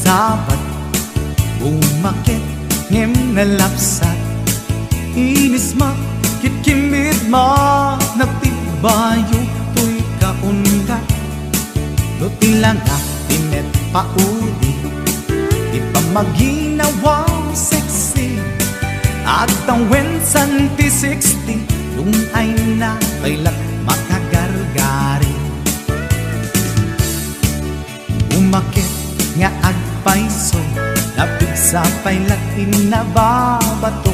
sabat, umakit ngem nalapsat. Inis kitkimit nagtibayo to'y kaundat. Do tilanga tinet paudi, di pa maginawaw sexy. At ang wensan ti 60, yung ay na kailat makagargari. Umakit nga agpaiso, napigsa pailat inababato.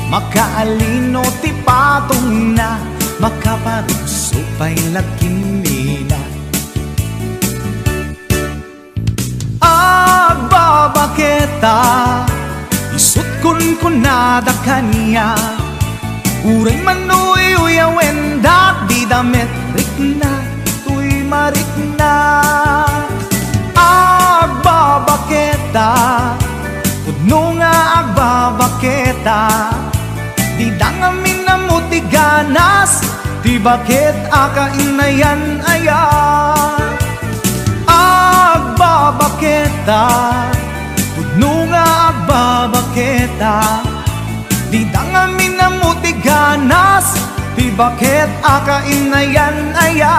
Makaalino ti patong na, makaparugso pailat kinina. Agbabaketa, isut kun nada kanya. Uray manuy uyawen dat di damit rikna, tuy marikna. Agbabaketa, kudno nga agbabaketa. Di dangamin na muti ganas, di bakit akainayan aya. Agbabaketa, kudno nga agbabaketa. Di dangamin na muti ganas, di bakit akainayan aya.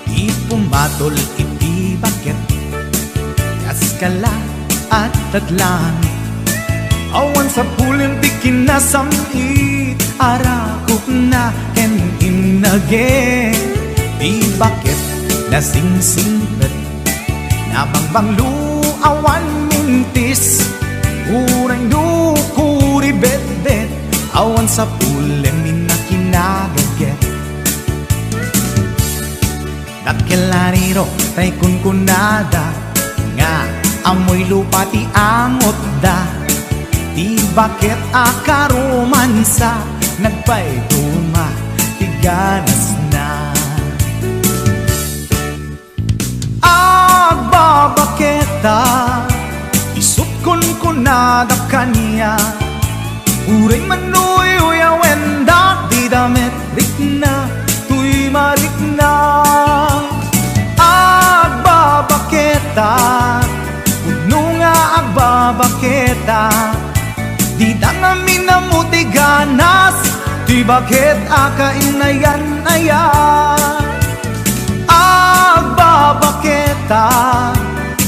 Ipumatol iti bakit, kaskala at tadlangit. Awan sa pulim di kinasamit, arakok na ken inage. Di bakit nasingsingpet, nabangbang luawan mintis. Uray dukuri bet-bet, awan sa pulim minakinagaget. Dakelariro tay kunkunada, nga amoy lupa ti angot da. Di bakit akaromansa, nagpaituma, tiganas na. Agbabaketa, isut kunkunada kanya. Uray manuy uyawen dat di damit rikna, tuy marikna. Agbabaketa, kudno nga agbabaketa. Di dangamin na muti ganas, di bakit akainayan aya. Agbabaketa,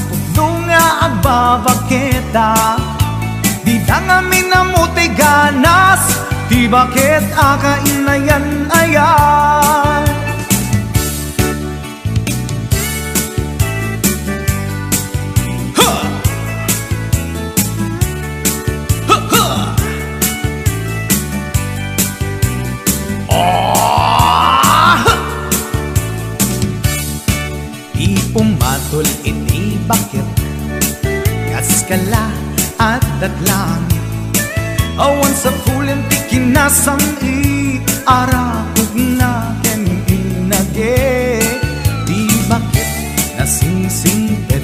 kudno nga agbabaketa. Di dangamin na muti ganas, di bakit akainayan aya. Pumatol iti bakit, kaskala at datlangit. Awan sa pulim ti kinasamit, arakog na ken inage. Di bakit nasingsingpet,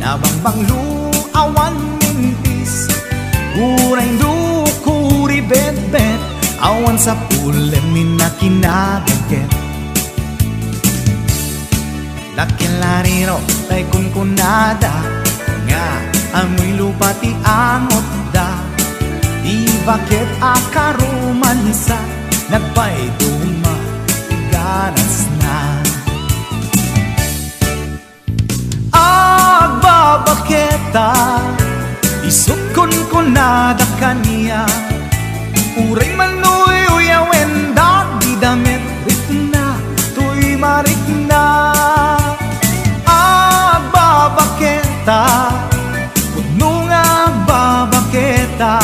nabangbang luawan mintis. Uray dukuri bet-bet, awan sa pulim minakinagaget. Dakelariro tay kunkunada, nga amoy lupa ti angot da. Di bakit akaromansa, nagpaituma, ganas na. Agbabaketa, isut kunkunada kanya. Uray manuy uyawen dat di damit rikna, tuy marikna. Agbabaketa, kudno nga agbabaketa.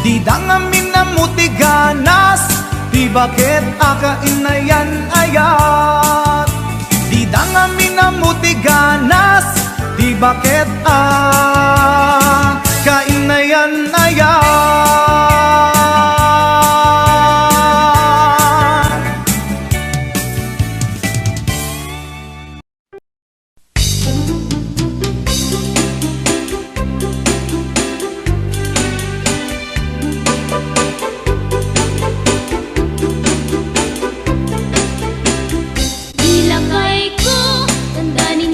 Di dangamin na muti ganas, di bakit akainayan ayat. Di dangamin na muti ganas, di bakit akainayan ayat. Ilagay ko, tanda ni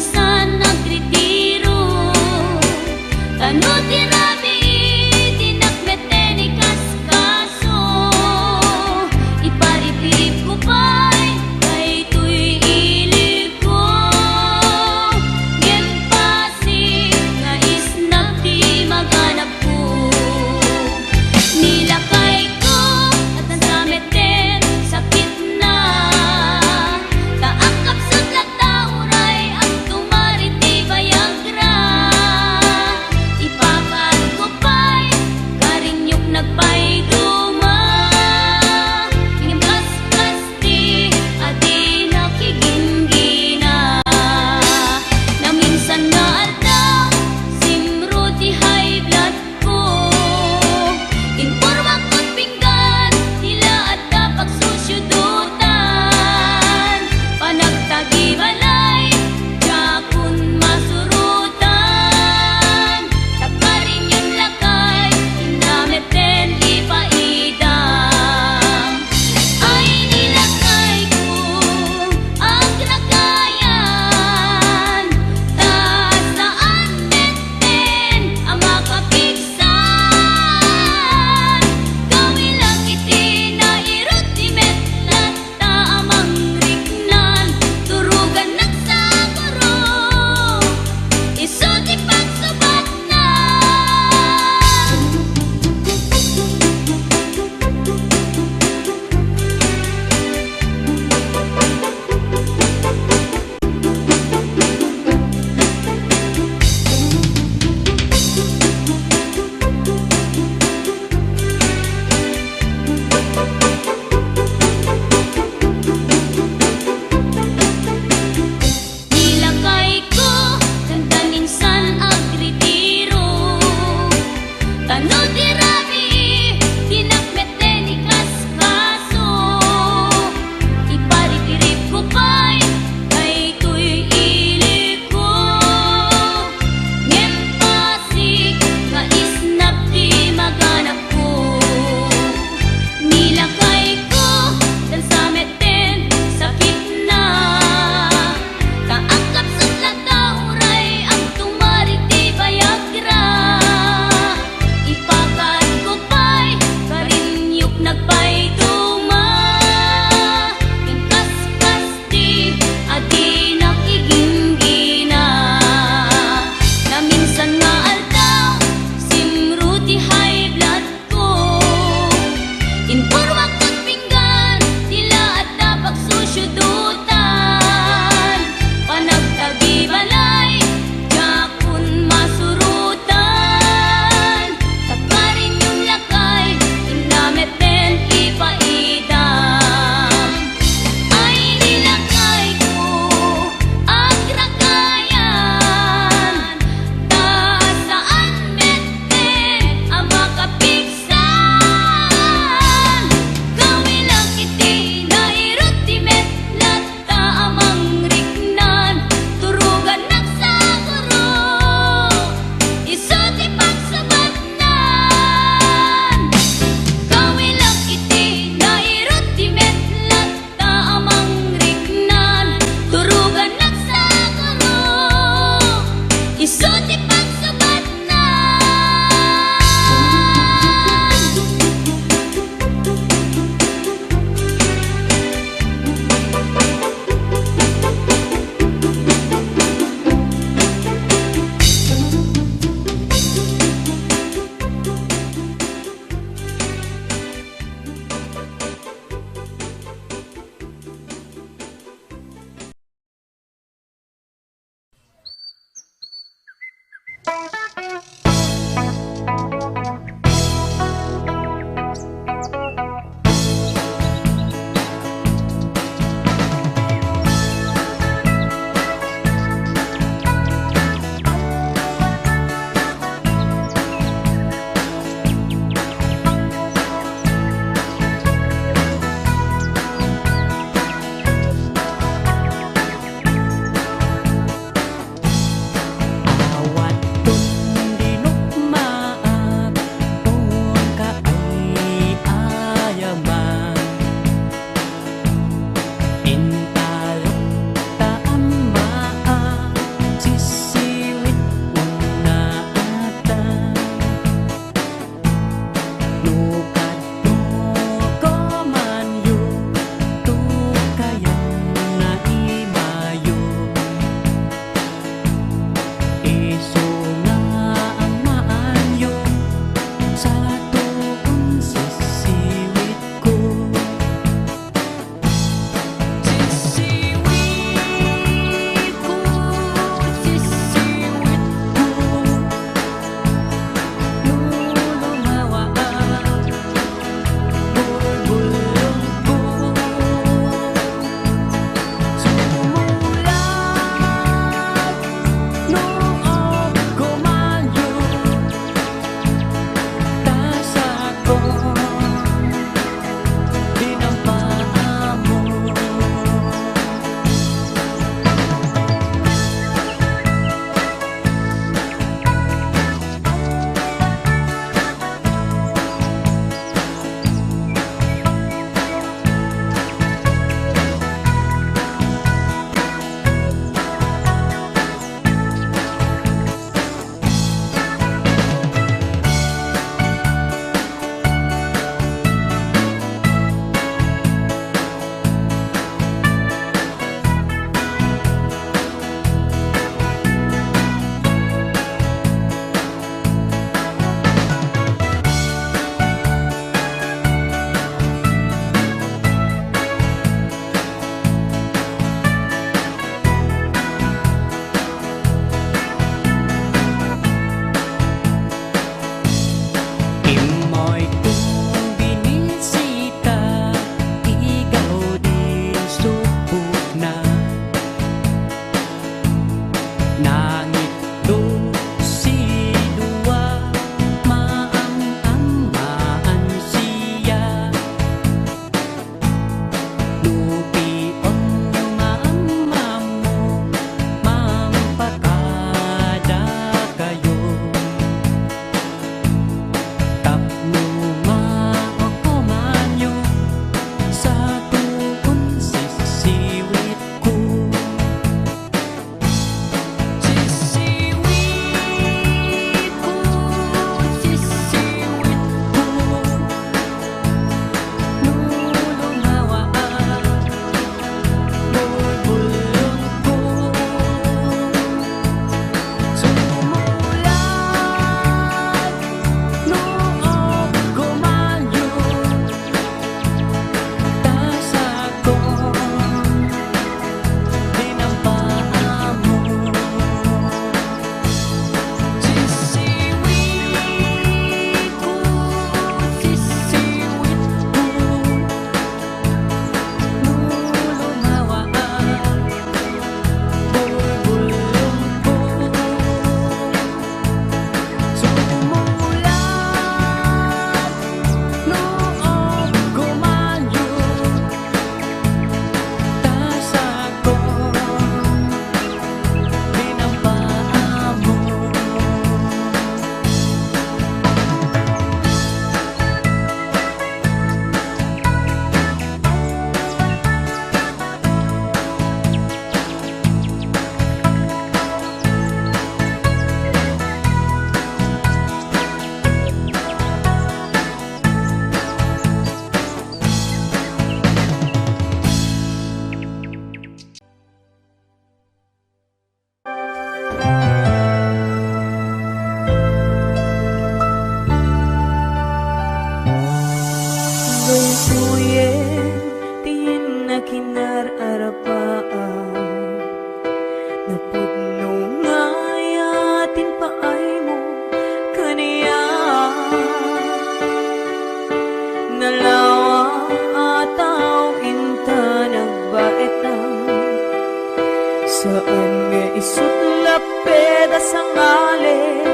Saan nga isutlap peda sa ngalen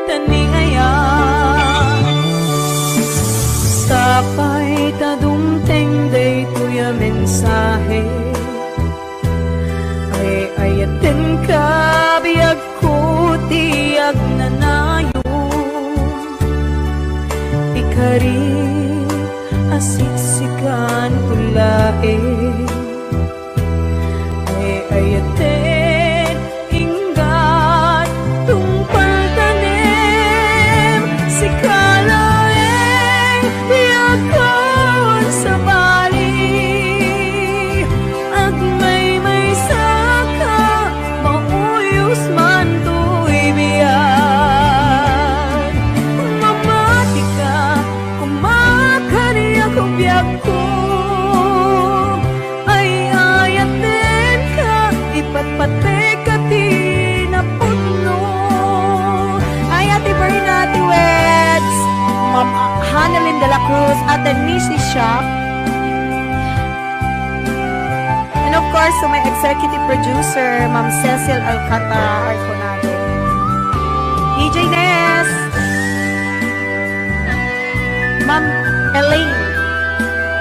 taningayan. Sapay tadumteng day tuya mensahe ay ayaten ka biyag ko tiyag nanayon. Ikari asiksikan ulae ay ayaten ingat tungpal tanem si kalaeng biyakon sa bali at may saka mauyos man to'y biyan. Mamati ka kumakari ako biyak ko ay ayaten ka ipatpatek ka tinapuno. Ay Ate Berna Duets, Ma'am Hanalyn de la Cruz at the Nishi Shop, and of course to my executive producer Ma'am Cecil Alcantara Arconado, DJ Ness, Ma'am Elaine,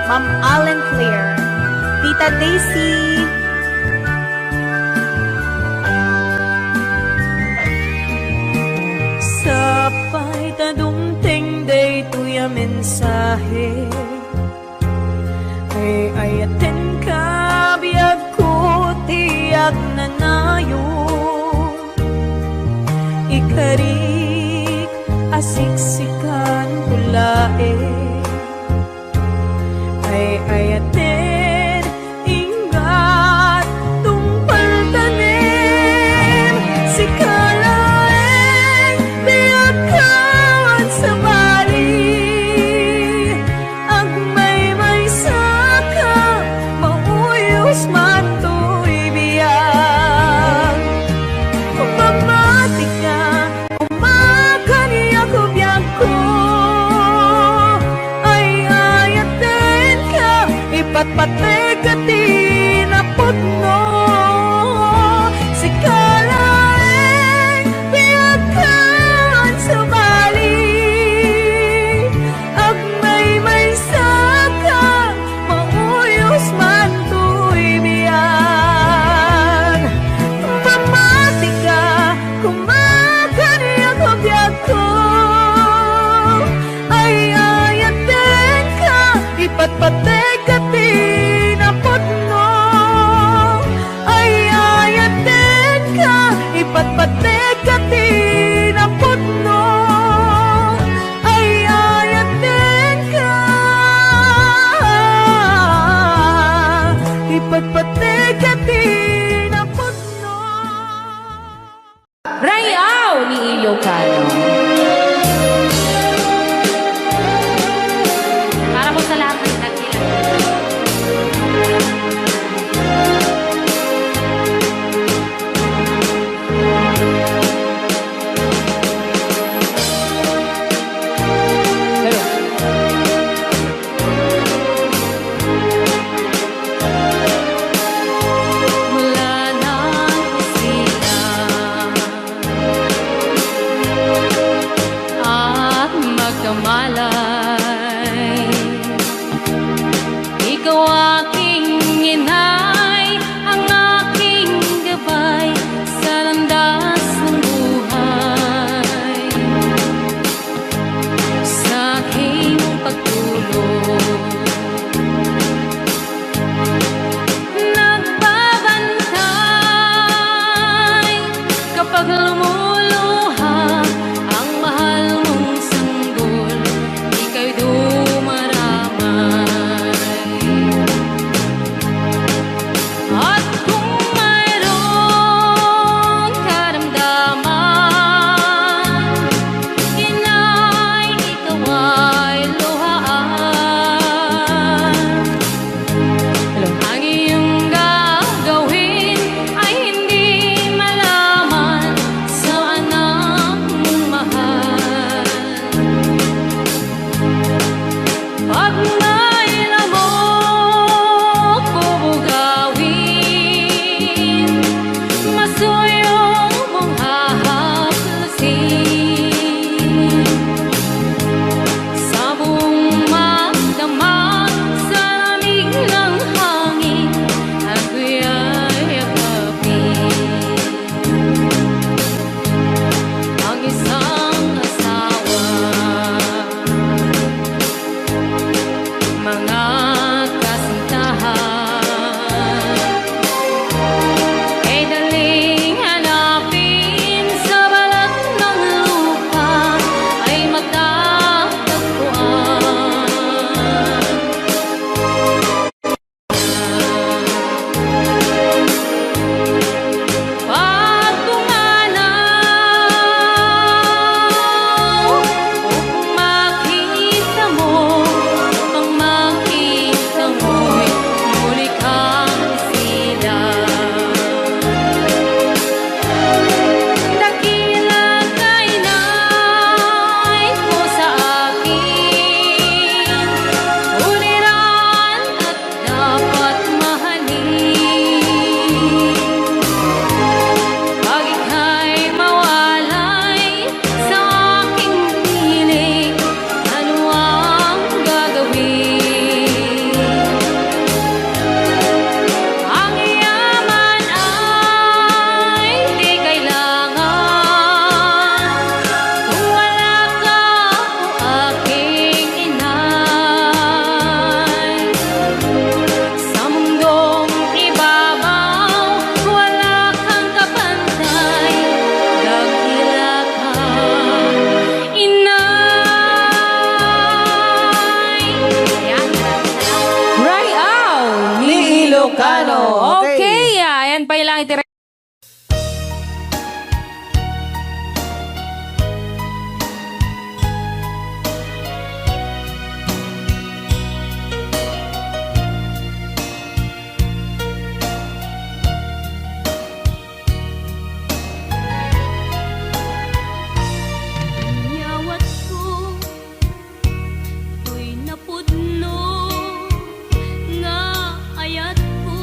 Ma'am Allen Claire, Tita Daisy, sapay tadumteng day tuya mensahe ay ayaten ka biyag ko tiyag nanayon. Ikarik asiksikan ulae ay ayaten ingat tungpal tanem si kalaeng biyagkan sa bali ang may saka mauyos man to'y biyag. Mamati ka umakani ako biyag ko ay ayaten ka ipatpatek ka tinaputno si kalaeng biyagkan sa bali at may saka mauyos man to'y biyan. Mamati ka kumakani ako biyag ko ay ayaten ka ipatpatek ka tinaputno ay ayaten ka ipatpatek ka tinaputno ay ayaten ka ipatpatek ka tinaputno. Rayaw ni Ilocano. Para po sa lahat ng nagkilala. Hello. Ilocano. Okay, ayan pa lang itira. Nyawat ko to'y napudno nga ayat ko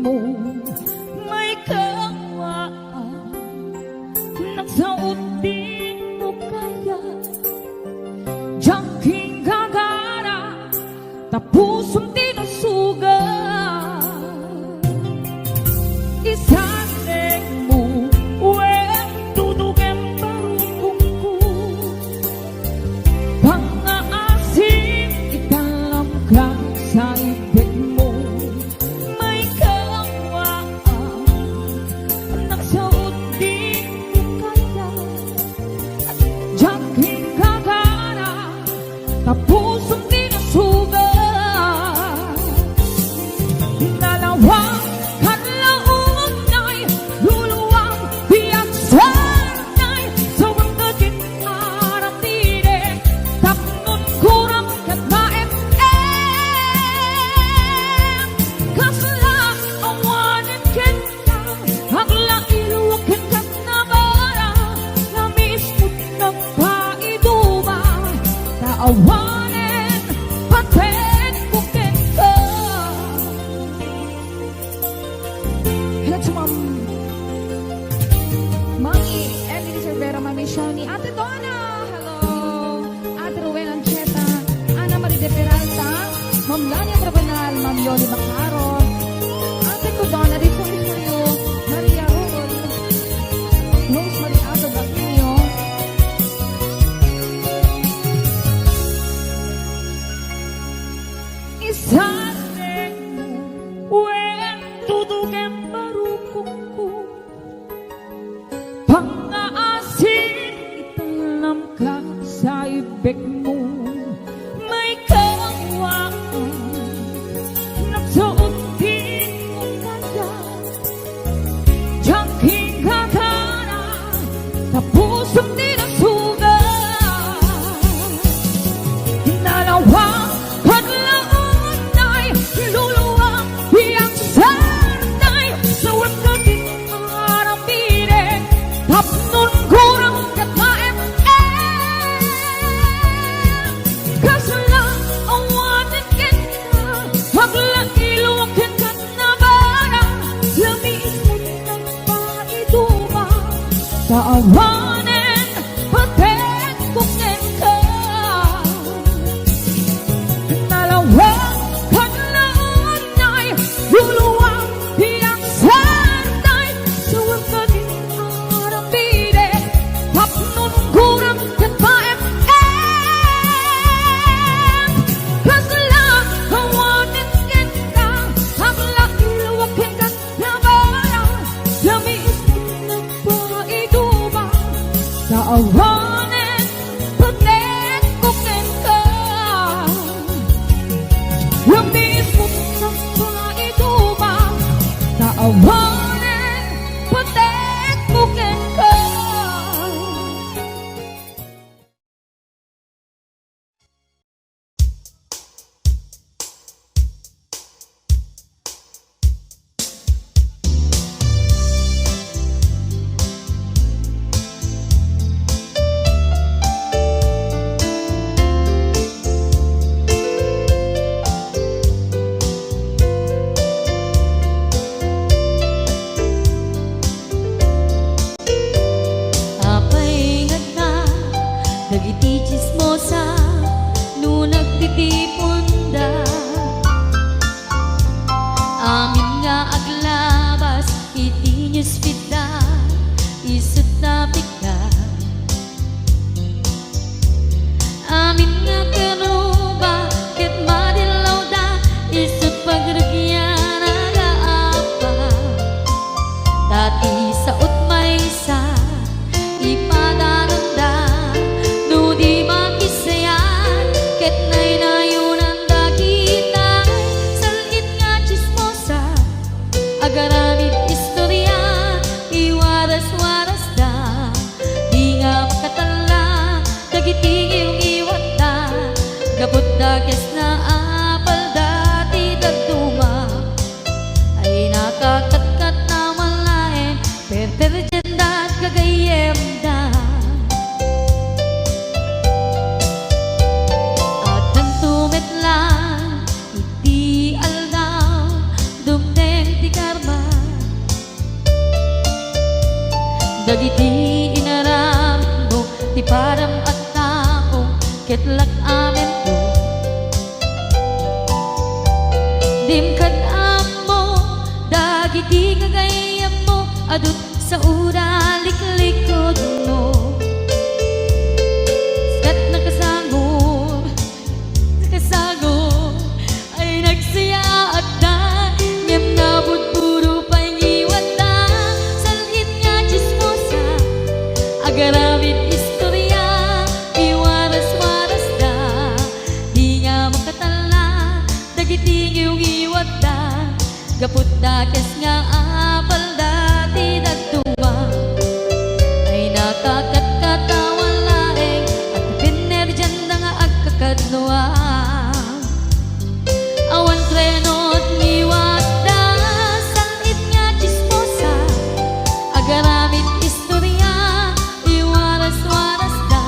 mo. May kawaan, nagsaot din mo kaya. Jangking gagara, tapusong tinusuga. Isaseng mo, wen tutugen barukong ko. Pangaasim, italam ka sa ibig mo. May kawaan, nagsaot din mo kaya. Jangking gagara, tapusong tinusuga. Dalawang kanlaon ay luluwang biyak sanay sa wangkagin aratire. Tapnon kurang kat maem-em. Kasla awanan kita, hagla iluwakin kat na bara. Lamis mo nagpaiduba, taawanin paten kukin ka. Hello to Mami Emily Cervera, Mami Shani, Ate Donna, hello, Ate Rowena Ancheta, Ana Marie de Peralta, Ma'am Lania Brabanal, Ma'am Yoli Bacaron, Ate ko Donna, Rico Licario, Maria Rol, Rosemary Ato Baquinio, isaseng mo, wen tutugen barukong ko. Pangaasin, italam ka sa ibig mo. May kawaan, nagsuot din mo kaya. Jangking gagara, tapusong tinusuga. Dalawang paglaon ay luluwang biyang sanay sa wangkagin aratire. Tapnon kurang kat maem-em. Kasla awanan kita, hagla iluwakin kat na bara. Lamis mo nagpaiduba, taawanin paten kukin ka. Dalawang kanlaon ay luluwang biyang sanay sa wangkagin aratire. Tapnon kurang kat maem-em. Kasla awanin kita, hagla iluwakin kat na bara. Lamis mo nagpaiduba, taawanin paten kukin ka. Lamis mo nagpaiduba, taawanin paten kukin ka. dagiti inaram mo ti param at tao ketlak amin to dim kad amo dagiti kagayam mo adut sa ura liklikod mo skat nakasagor ay nagsaya at na ngem nabot puro pangiwat na salhit nga chismosa agaramit istorya iwaras-waras da di nga makatala dagiti iyong iwat da gaput da kes nga apal dati dagtuwa ay nakakatawan laeng at pinerjan na nga agkakadluwa awan trenot ngiwat da salit nga chismosa agaramit istorya iwaras-waras da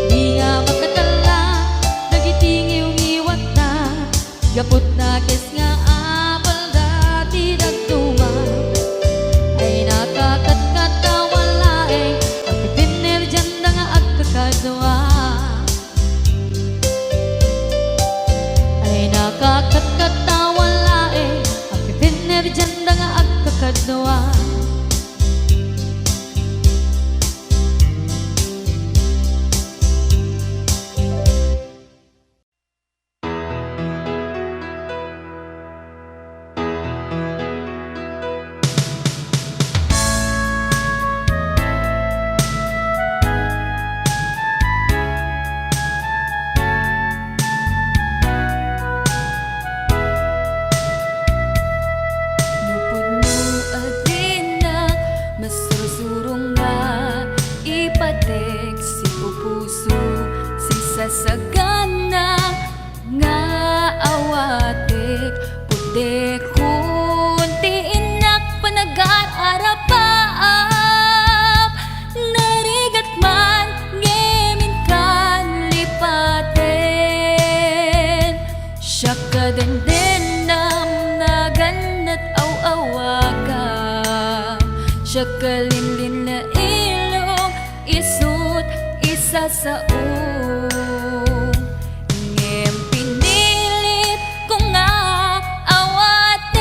di nga makatala dagiti iyong iwat da gaput na kes nga apal dati dagtuwa ay nakakatawan laeng at pinerjan na nga agkakadluwa ay nakakatawan laeng ang pinerjan na nga agkakadluwa Napudno adina masursurong nga ipatek si pupuso si sasagana nga awatek pude kunti inak panag-aarapaap narigat man ngemin kan lipaten siya kadendenam naganat aw-awaka siya kalinlin na ilong isut isa sa ngem pinilit ko nga awaten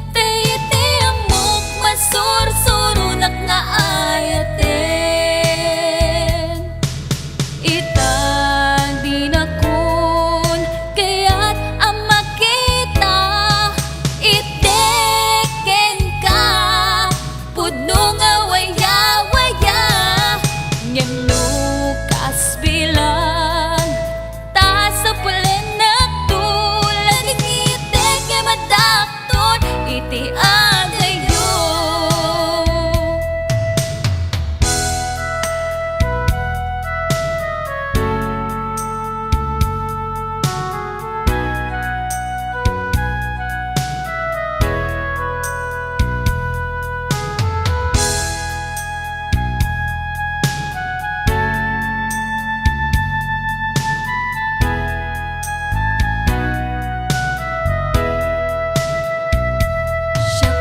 tayiti amok masursurunak nga ayaten itang di na kun kaya't ang makita iteken ka pudno nga waya-waya ngem no kasbilang ta sa pulen na tulad itek nga madakton iti agayo siya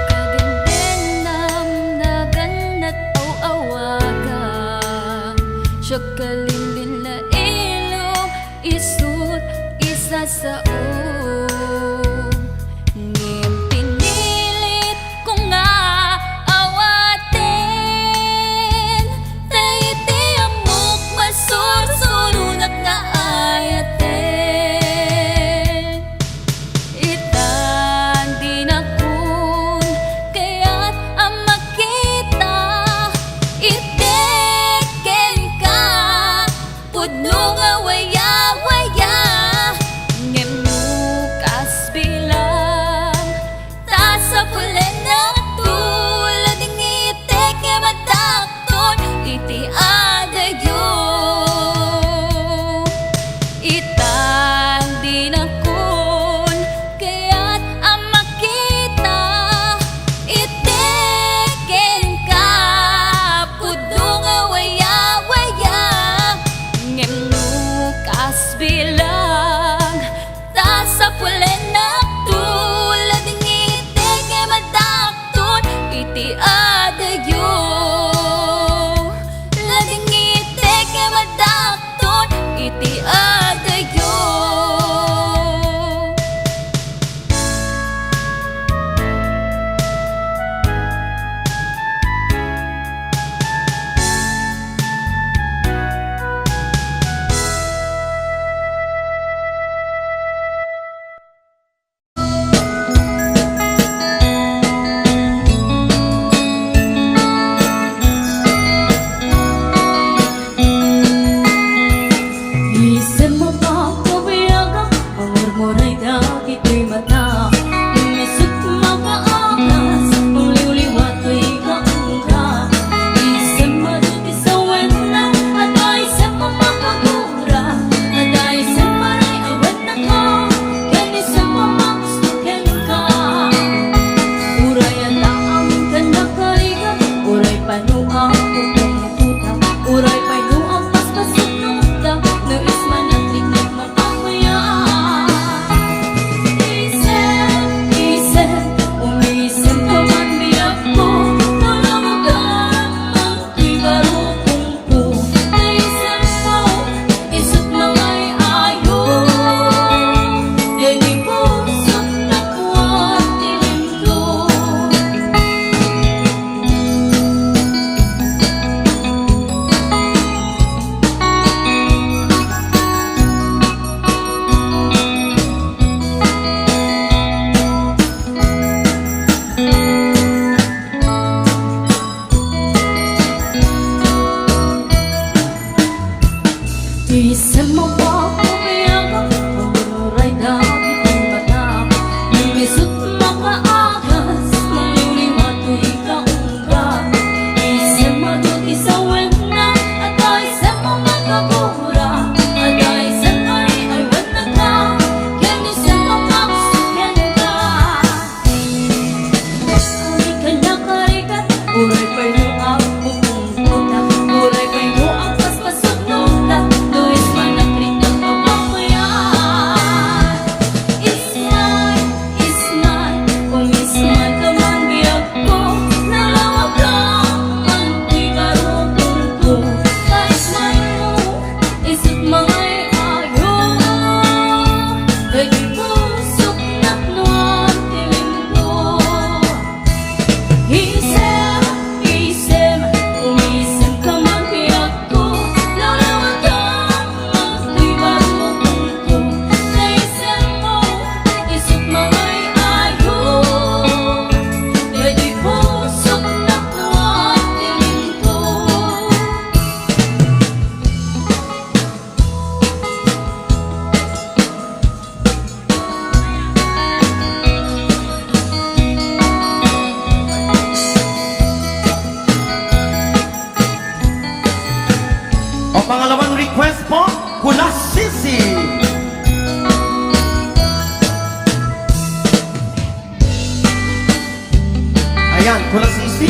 Ayan, kulang sisi.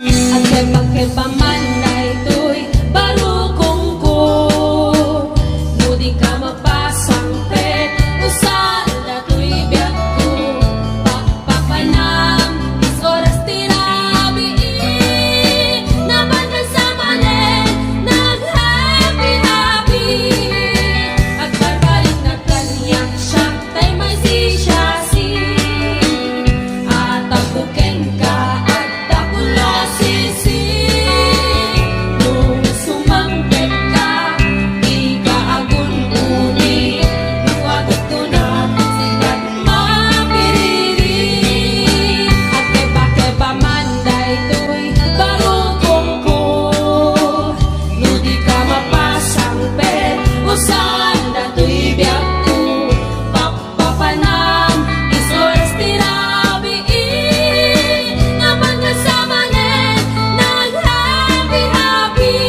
At kay paman na ito'y barukong ko. Nudi ka mapasang pet, usan na to'y biyak ko. Papapanam, is oras tirabi. Naman na sa mali, nag-happy-happy. At barbalik na kanyak siya, tay may si-siya-si. At tapukin ka, at takula sisi. Nung sumangkit ka, di ka agun-uni. Nawagot ko na, sigat mapiriri. At keba-keba man daytoy barukong ko. Nudi ka mapasang pet, usan datoy biyak ko. Papapanam, is oras tirabi. Naman na sa manen, nag-happy-happy.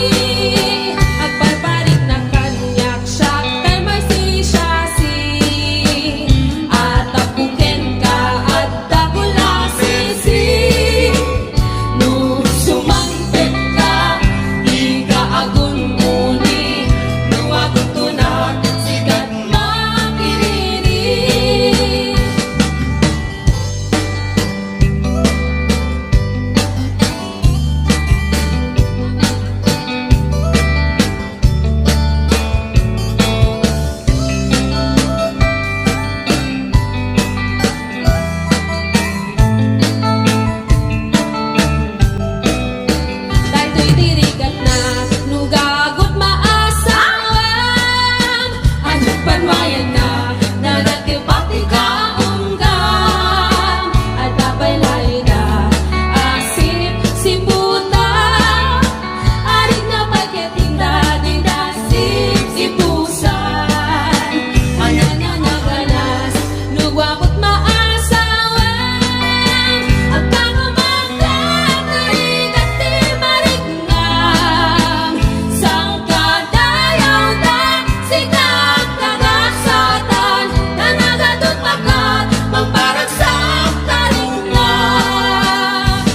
At barbalik na kanyak siya, kay may si-siya-si. At tapukin ka, at takula sisi. Nung sumangpit ka, di ka agun-uni. Nawagot ko na, sigat makiriri. Dahil to'y dirigat na, nugagot maasawam. Anong panwayan na, nanagkipati ka unggam. At dabay layo na, asip si puta. Aring na pagkatinda, dinasip si pusan. Ayan na naganas, nugagot maasawam. Ang kagumangkat, narigat di marignam. Sang kadayaw na, sigat kagaksatan. Nanagadot makat, magparagsak taringnam.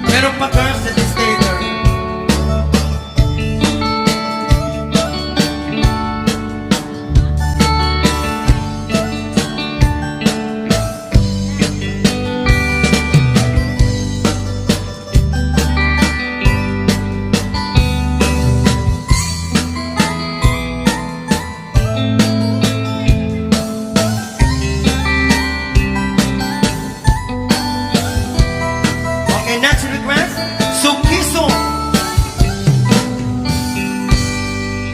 Meron pa girls sa dictator. Okay, next request, Sukiso.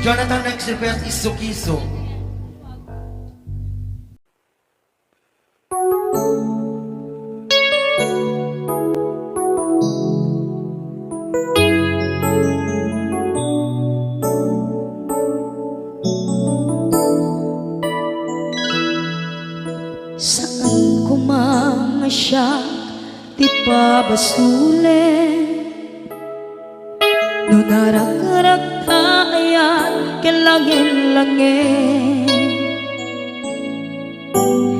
Jonathan, next request is Sukiso. Saan ko mga siya, di pa basulin. No narak-arak ayan, kilangin-langin.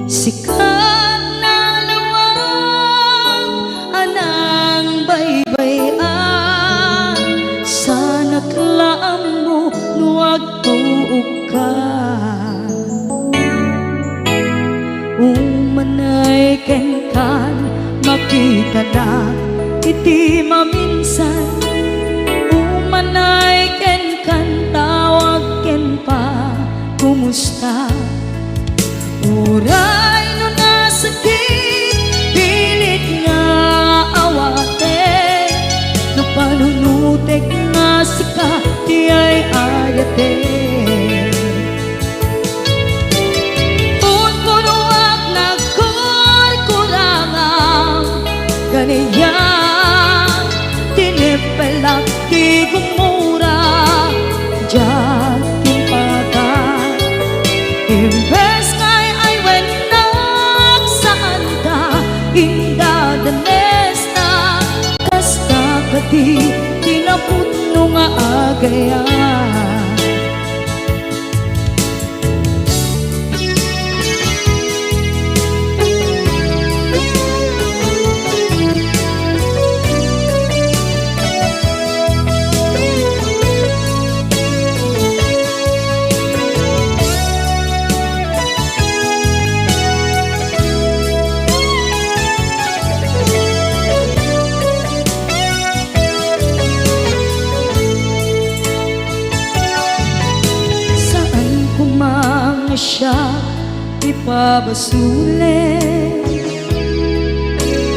Sikat na lawang, anang baybayan. Sana't laam mo, nuwag tuog ka. Umanay kenkan, makita na iti maminsan. Umanay kenkan, tawag ken pa, kumusta? Uray no nasakit, pilit nga awate. No panunutek nga sika, di ay ayate. Unpunuak nagkurkurangang, ganyan tinipelak di gumura. Diyan timpagan, agayan. Siya ipabasuli,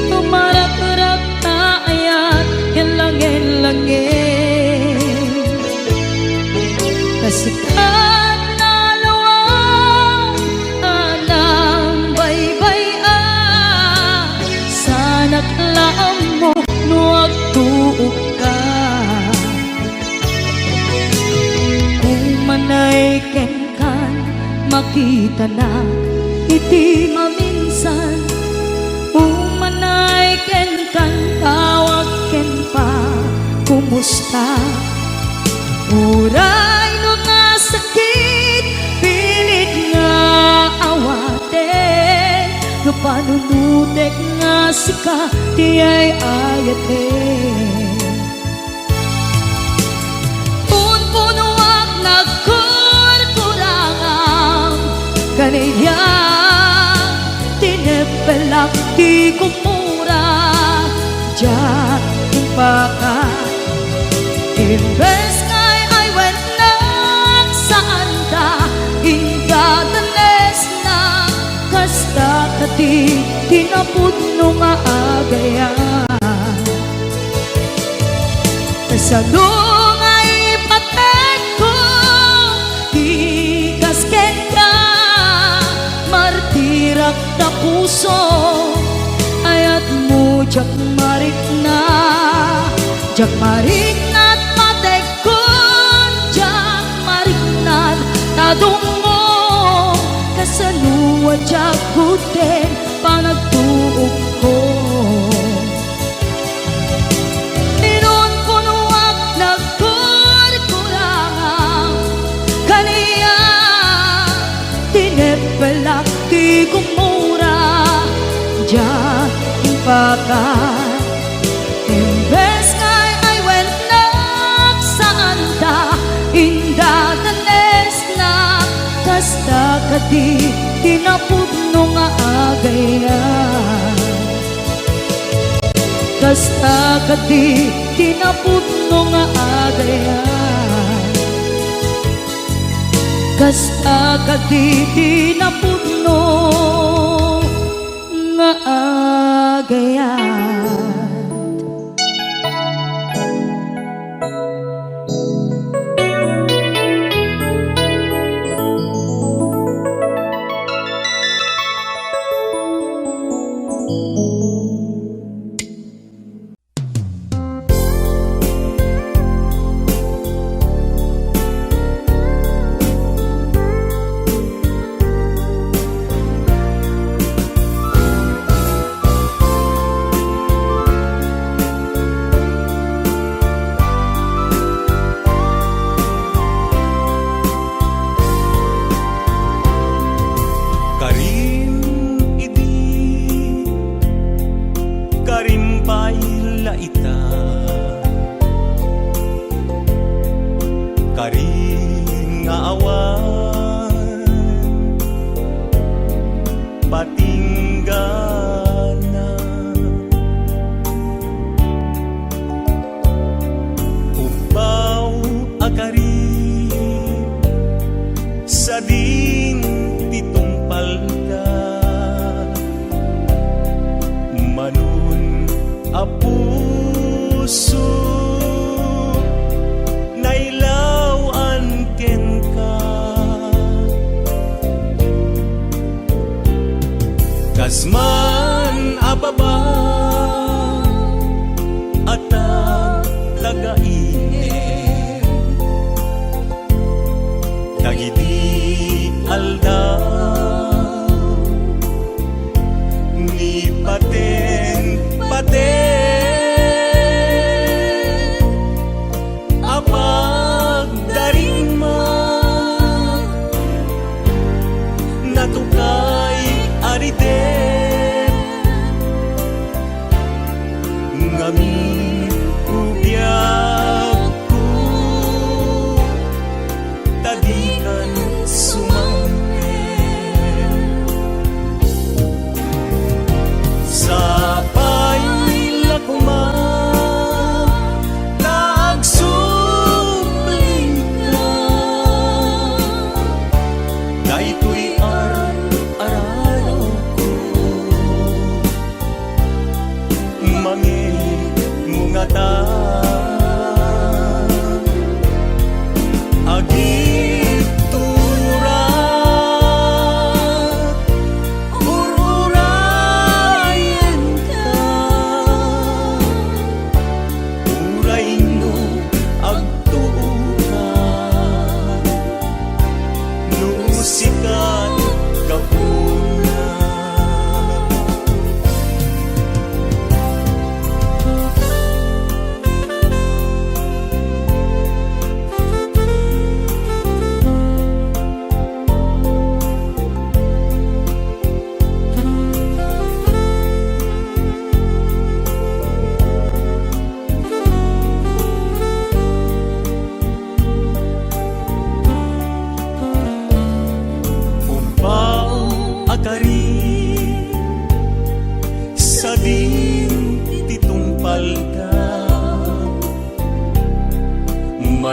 tumarak-rak na ayat hilangin-langin, kasikat na lawang anang baybay-an, sana't laam mo nuwag tuog ka, kung manay kenkan makita na iti maminsan, umanay ken kan tawag ken pa kumusta, uray no nga sakit pilit nga awaten, no panunutek nga sika di ay ayaten. Punpunuak kaniya tinepelak di kumura diyan impaka, imbes ngay ay wenak saan da ingadanes na kasta kati tinapudno nga agayan, kasalong ay paten ko di kasken ka martirak na puso ayat mo jak marik na at matekon jak marik na tadong mo kasaluwa jak guten panagtuog ko, inon ko nuwag nagkurkurangang kaniya tinepelak di kumura diyan impaka, imbes ngay ay wenak saan da indadanes na kasta kadi tinapudno nga agayan, kasta kadi tinapudno nga agayan, kasta kadi tinapudno nga agayan. Karing nga awan patinggana upaw akari sa din titumpal ka manun apuso kasman ababa at tagainit tagiti aldaw ni paten apa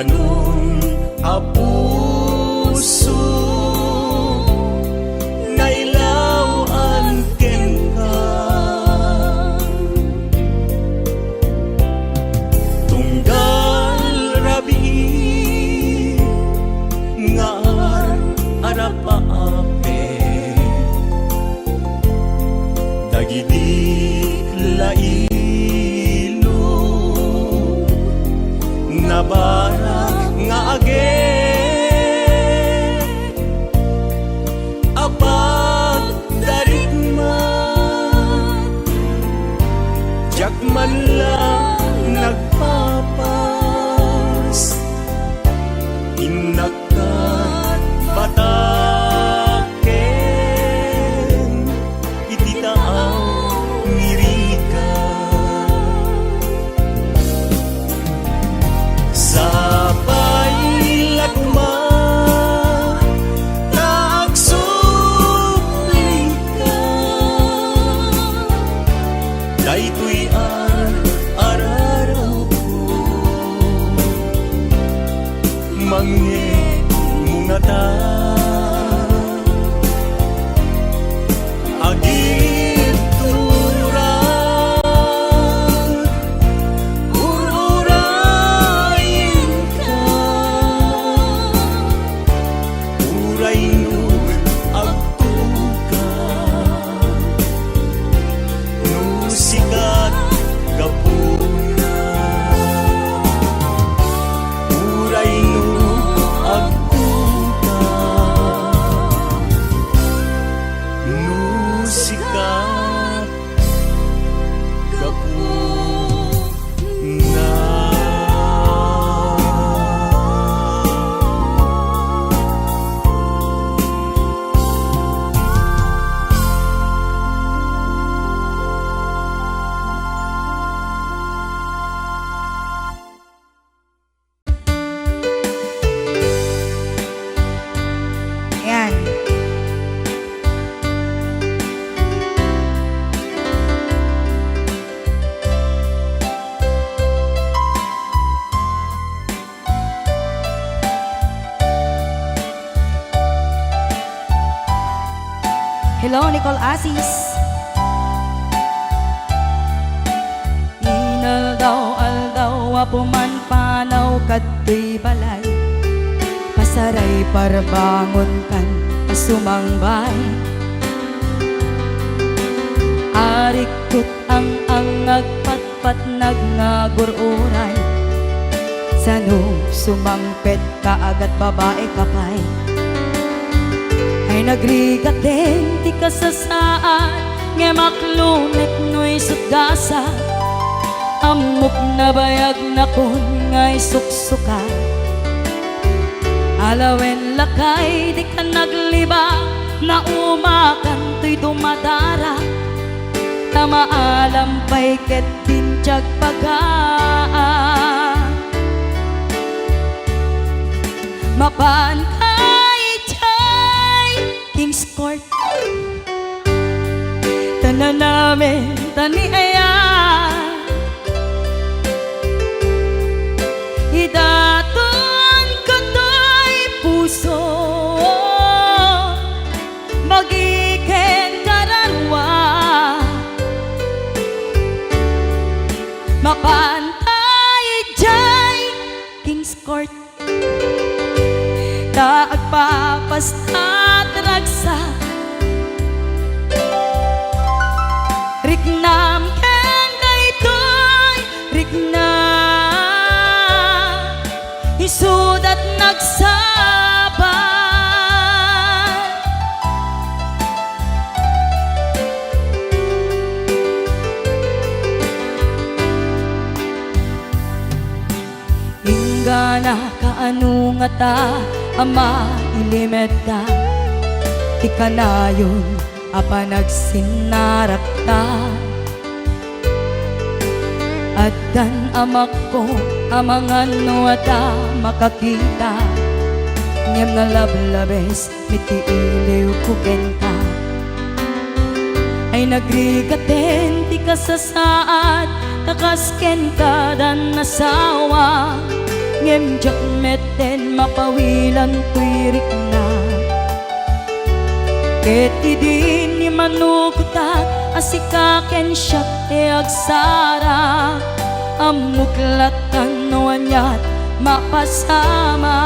Manon a puso nailawan ken ka tunggal rabi nga arapaape dagiti lailo nabara nga age apag darigman jak man lang nagpapas inakat bataken ititaaw ngirika sa pailagma nagsuplika daytoy araraw ko mange mungata agit turang ururayin ka uray no agtuka no sikat gapuna uray no agtuka no sikat gapuna. Ayan. Hello, Nicole Asis. Inaldaw-aldaw apuman panaw kadtoy balay pasaray parbangon kan pasumangbay arikot ang agpatpat nagnagururay sano sumangpet kaagat babae kapay ay nagrigat din ti kasasaan nga maklumit no'y sutgasa amok na bayag na kun nga'y suksuka alawen lakay di ka nagliba na umakan to'y dumadara tamaalam pa'y ket tintyag pagaan mapan kay chay King's Court tanan namin tani ayan idaton ka to'y puso magiken karanwa mapantay jay King's Court taagpapastat ragsa riknam ken daytoy riknam isudat nagsaban ingana kaanu nga ta ama ilimeta ti kanayon apa nagsinarakta at dan amak ko amangan no ata makakita ngem na lablabes miti iliw kukenta ay nagrigaten ti kasasaad nakasken ka dan nasawa ngem jak meten mapawilan tuirik na ket idin ni manukutat asikaken siya te agsara amuklatan no anyat mapasama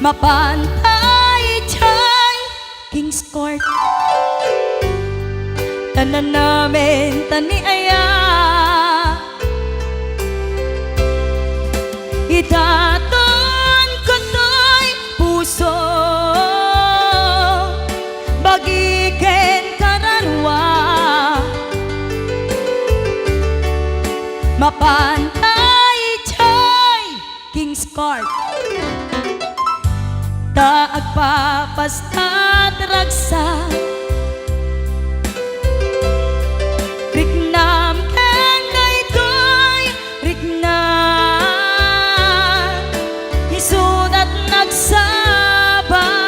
mapantay chay King's Court tanan namin tani aya itaton ko to'y puso bagiken kararwa mapantay chay King's Court taagpapastat ragsa riknam ken daytoy riknam isud at nagsaban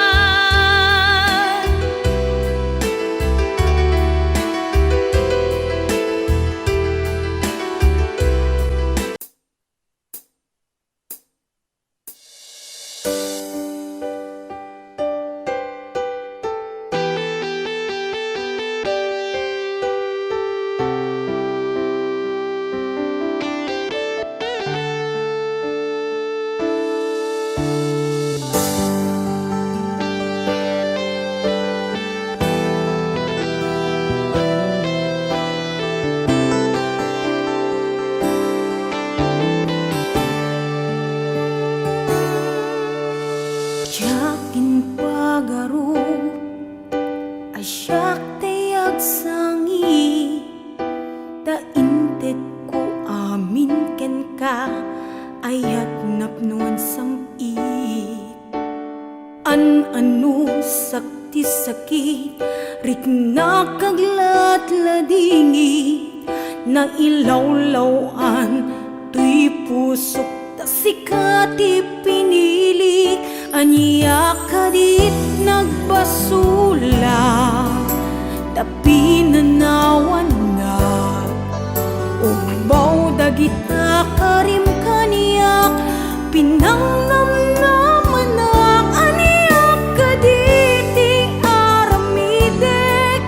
Jakin pagaro asyak tayag sangi taintet ko amin ken ka ayat napnuan samit anu sakti sakit rikna kaglat ladingit na ilawlawan tuy pusok tasikati pinili aniya kadit nagbasula tapi nanawan na ubaw dagita karim kaniyak pinangnamnamanak aniyak kaditi aramidek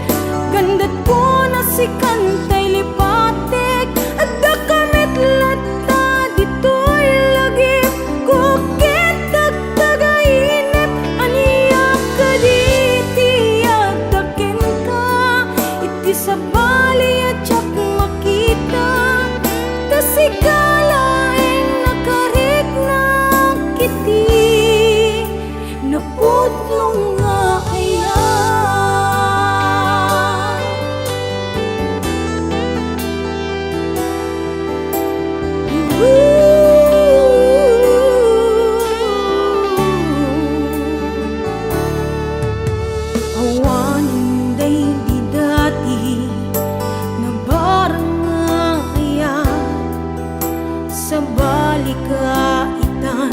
gandat ko na si kantay lipatek at dakamit lata dito'y lagip kukit tagtagainip aniyak kaditi agdakin ka iti sa bali at siyak makita tasikalaing nakarik na kiti naputlong nga aya awanin day di dati na barang nga aya sa balikaitan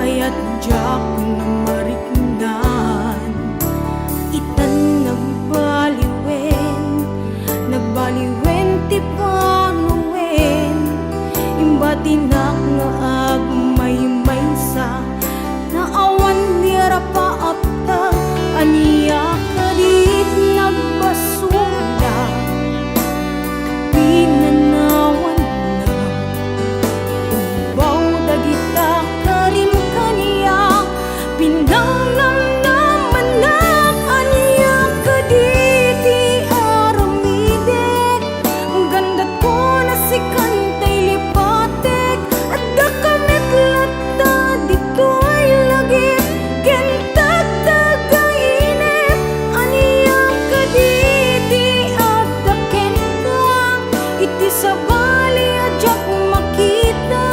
ayat jak na mariknan itan nagbaliwen ti panuwen imbatinak nga agmay sa naawan nira paapta aniya kadit nagbasula pinanawan na ubaw dagita karim kaniya pinangnamnamanak aniya kaditi aramidek gandat ko na si kantay lipatek at dakamit lata dito'y lagip kentag tagainip aniya kaditi at daken ka iti sa bali at jak makita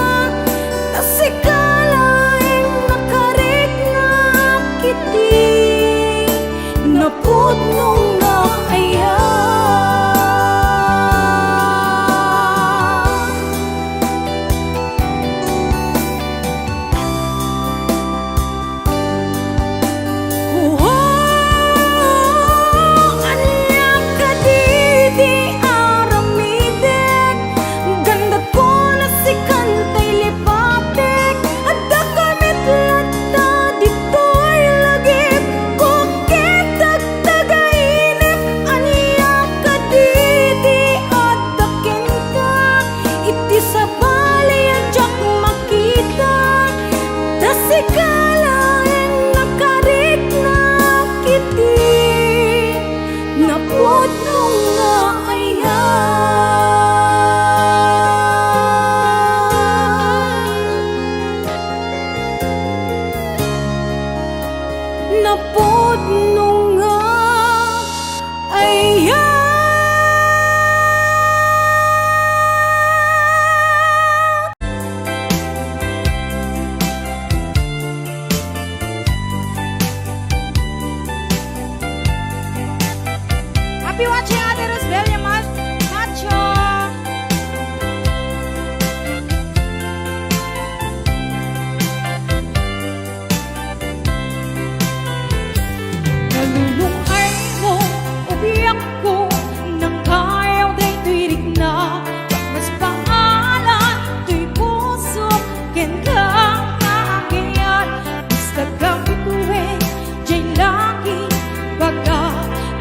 tasikalaing nakarik na kiti napudnong nga aya aniyak kaditi aramidek pudno nga ayan. Happy watching, Ate Rosbelia Macho. Nalulungay mo, ubiyak ko, nang kayaw day tuwirig na. Mas pangalan, tuy puso, ken kang aakyan. Basta kang ituwin, jay lagi, baga,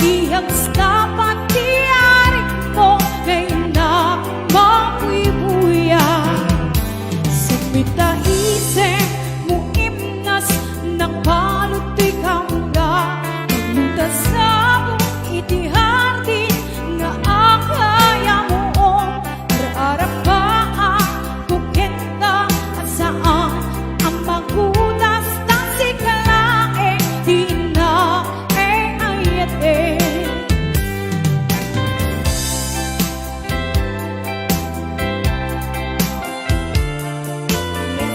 iyang dapat diarik mo, ngayon na mabuibuya. Sumita isip mo imnas, ng balot ikaw nga. Maglutas sa mong itihati, nga akaya mo. Ararap pa ang kukenta, at saan ang magutas ng sikalae, di na ayate.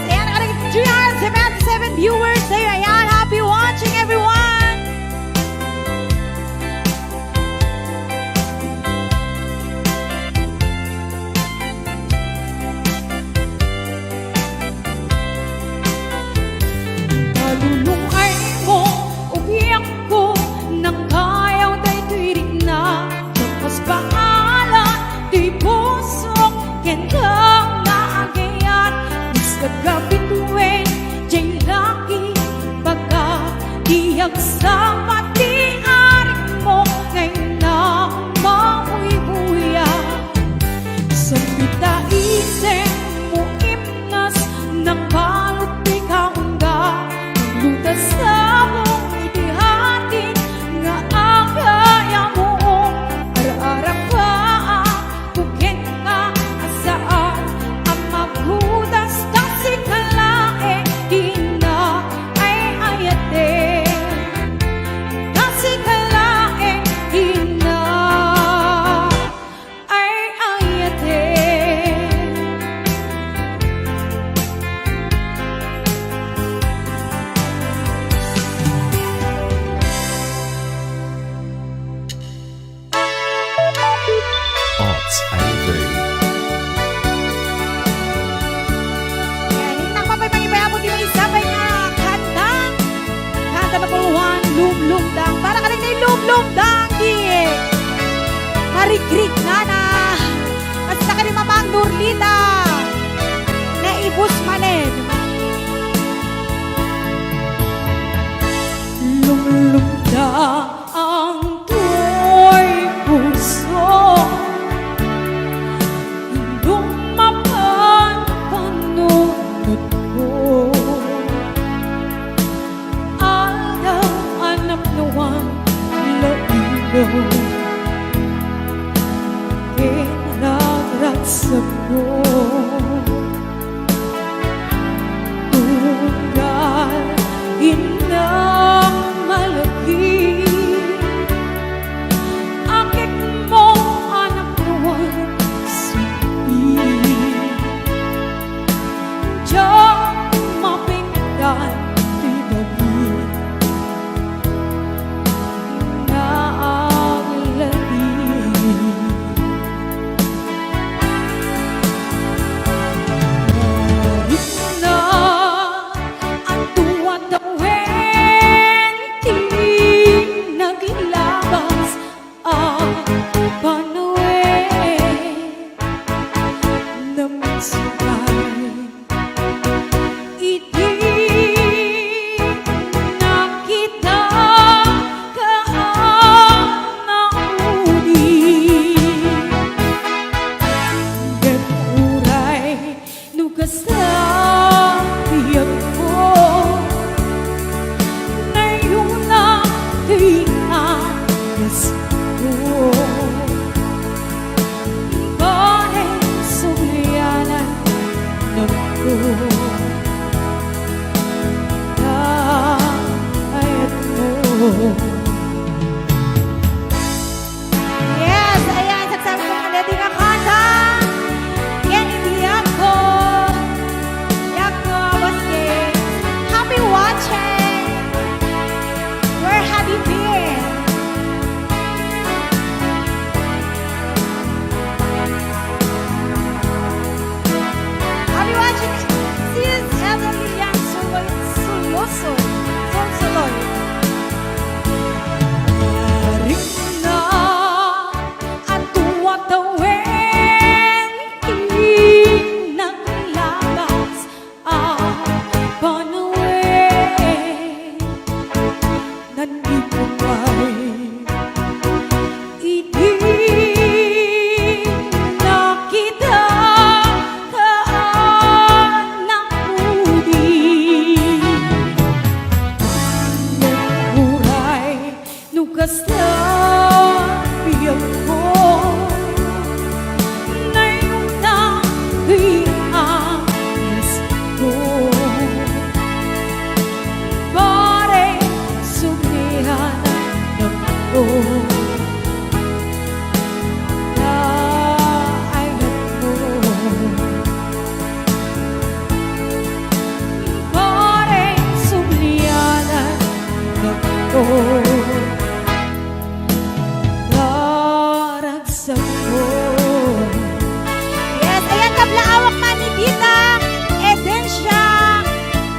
Ayan, nakaligit 377 viewers sa'yo. Ayan, happy watching everyone! Nalulungay mo, umiyak ko, nang kayaw day tuwirig na. Mas pangalan, di puso, ken kang naagayan. Mas kagabituin, jay laki, baga, iyag sa matiarik mo, ngayon na mabuibuya. Sa pita isip mo imnas, ng balot ikaw nga. Maglutas sa mong itihati, nga akaya mo. Ara-arap pa kukin ka, asaan ang maghudas ng sikalae, di na ay ayate. Yes, ayan, sagsabi ko mga dati nga kanta. Yan, hindi ako. Yako, was games. Happy watching. Where have you been? Happy watching. Sis Heavenly Yang Suloso. Sonsuloy. Marina at tuwatawin inaglagas ang panawin nandito ay hindi nakita kaan ng udi nagburay nugas na biyag ko ngayong tangiangis ko pare sumihan ng ko na ayat mo pare sumihan ng ko Laragsak ko. Yes, ayan kablaawak man ni Tita Edencia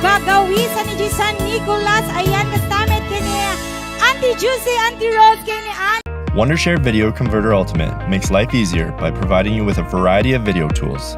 Gagawisan ni San Nicolas. Ayan, kastamit kini Auntie Juicy, Auntie Rose, kini Wondershare Video Converter Ultimate makes life easier by providing you with a variety of video tools.